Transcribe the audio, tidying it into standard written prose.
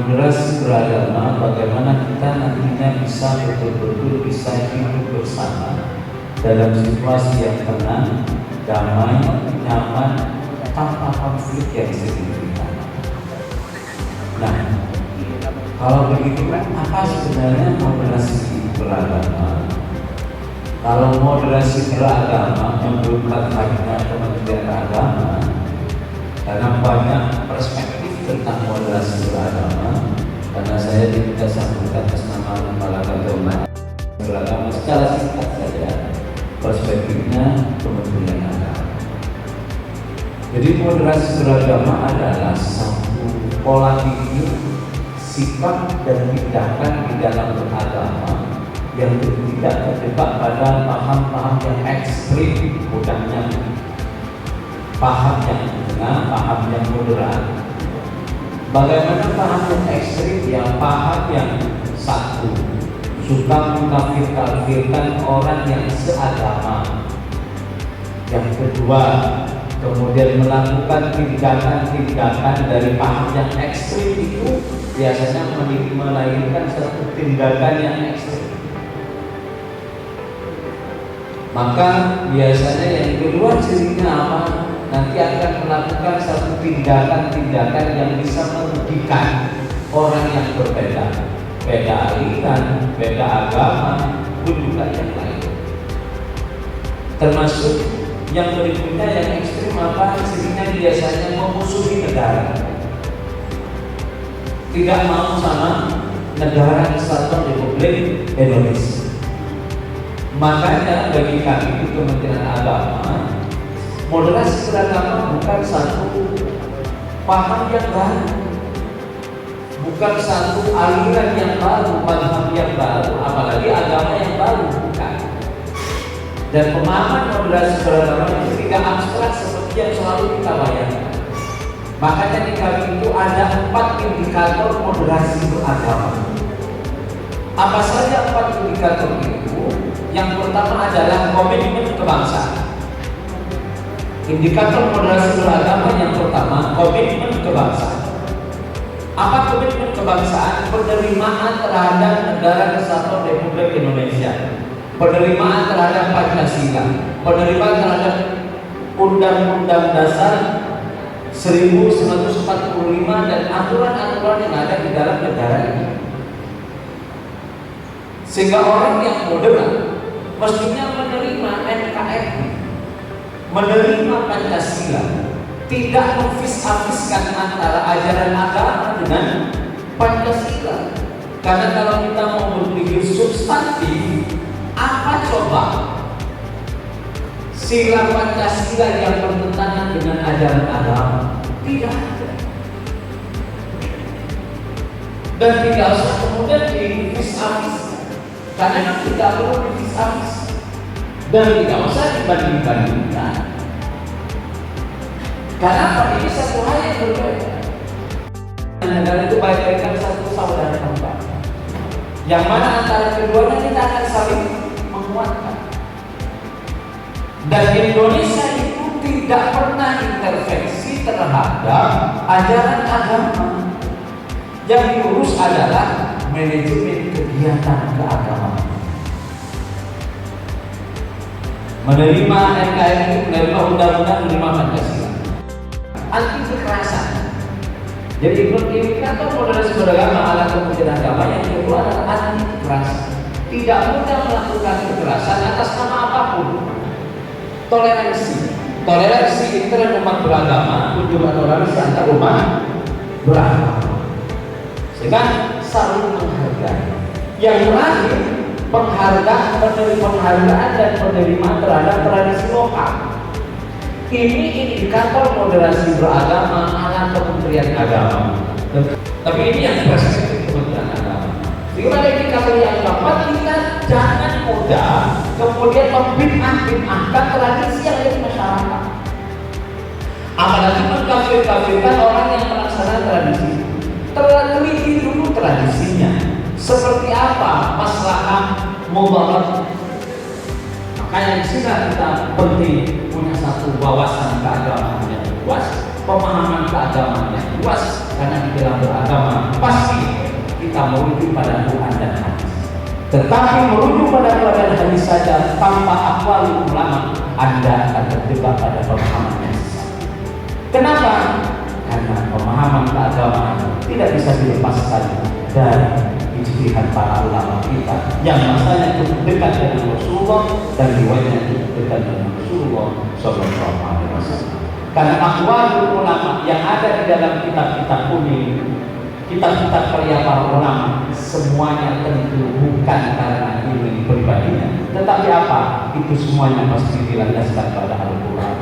Generasi beragama, bagaimana kita nantinya bisa betul-betul bisa hidup bersama dalam situasi yang tenang, damai, nyaman, tanpa konflik yang signifikan. Nah, kalau begitu apa sebenarnya moderasi beragama? Kalau moderasi beragama menurut katanya Kementerian Agama, karena banyak perspektif tentang moderasi beragama, karena saya tidak sambungkan atas nama lembaga beragama secara singkat saja perspektifnya Kementerian Agama. Jadi moderasi beragama adalah satu pola pikir, sikap dan tindakan di dalam beragama yang tidak terjebak pada paham-paham yang ekstrim, mudahnya paham yang tengah, paham yang moderat. Bagaimana paham yang ekstrim, yang paham yang satu, suka mengkafir-kafirkan orang yang seagama. Yang kedua, kemudian melakukan tindakan-tindakan dari paham yang ekstrim itu biasanya melahirkan satu tindakan yang ekstrim. Maka biasanya yang kedua cirinya apa? Nanti akan melakukan satu tindakan-tindakan yang bisa merugikan orang yang berbeda, beda aliran, beda agama, pun juga yang lain. Termasuk yang berikutnya yang ekstrim apa? Cirinya biasanya memusuhi negara, tidak mau sama negara Kesatuan Republik Indonesia. Makanya bagi kami di Kementerian Agama, moderasi beragama bukan satu paham yang baru, bukan satu aliran yang baru, paham yang baru, apalagi agama yang baru, bukan. Dan pemahaman moderasi beragama itu tidak abstrak seperti yang selalu kita bayangkan. Makanya di kami itu ada 4 indikator moderasi beragama. Apa saja 4 indikator itu? Yang pertama adalah komitmen kebangsaan. Indikator moderasi beragama yang pertama, komitmen kebangsaan. Apa komitmen kebangsaan? Penerimaan terhadap Negara Kesatuan Republik Indonesia, penerimaan terhadap Pancasila, penerimaan terhadap Undang-Undang Dasar 1945 dan aturan-aturan yang ada di dalam negara ini. Sehingga orang yang moderat mestinya menerima NKRI, menerima Pancasila, tidak memfis-afiskan antara ajaran agama dengan Pancasila. Karena kalau kita mau berpikir substantif, apa coba sila Pancasila yang bertentangan dengan ajaran agama? Tidak ada. Dan tidak usah kemudian difis-afiskan, karena tidak perlu difis-afiskan dan tidak usah dibanding-bandingkan. Kenapa? Ini satu hal yang berbeda. Negara itu bagaikan satu saudara kembar, yang mana antara keduanya kita akan saling menguatkan. Dan Indonesia itu tidak pernah intervensi terhadap ajaran agama. Yang diurus adalah manajemen kegiatan keagamaan. Menerima NKRI, menerima undang-undang, menerima Pancasila. Anti kekerasan. Jadi indikator moderasi beragama ala Kementerian Agama yang kedua adalah anti kekerasan. Tidak mudah melakukan kekerasan atas nama apapun. Toleransi. Toleransi antara umat beragama, kunjungan toleransi antar umat beragama. Sehingga saling menghargai. Yang terakhir, penghargaan dan penerimaan terhadap tradisi lokal. Ini indikator moderasi beragama ala Kementerian Agama. Tapi ini yang perspektif Kementerian Agama. Jika ada indikator yang keempat, kita jangan mudah kemudian membid'ah-bid'ahkan tradisi yang ada di masyarakat. Apalagi mengkafir-kafirkan orang yang melaksanakan tradisi. Teliti dulu tradisinya. Seperti apa maslahah mudarat. Makanya di sini kita penting punya satu wawasan keagamaan yang pemahaman keagamaan yang luas, karena di dalam beragama pasti kita merujuk pada Quran dan hadis. Tetapi merujuk pada Quran dan hadis saja tanpa aqwalul ulama, Anda akan terjebak pada pemahaman yang sesat. Kenapa? Karena pemahaman keagamaan tidak bisa dilepaskan dari ijtihad para ulama kita yang masanya cukup dekat dengan Rasulullah dan riwayatnya cukup dekat dengan Rasulullah Sallallahu Alaihi Wasallam. Karena aqwalul ulama yang ada di dalam kitab-kitab kuning, kitab-kitab karya para ulama, semuanya tentu bukan karena ilmu pribadinya, tetapi apa? Itu semuanya pasti dilandaskan pada Al-Quran.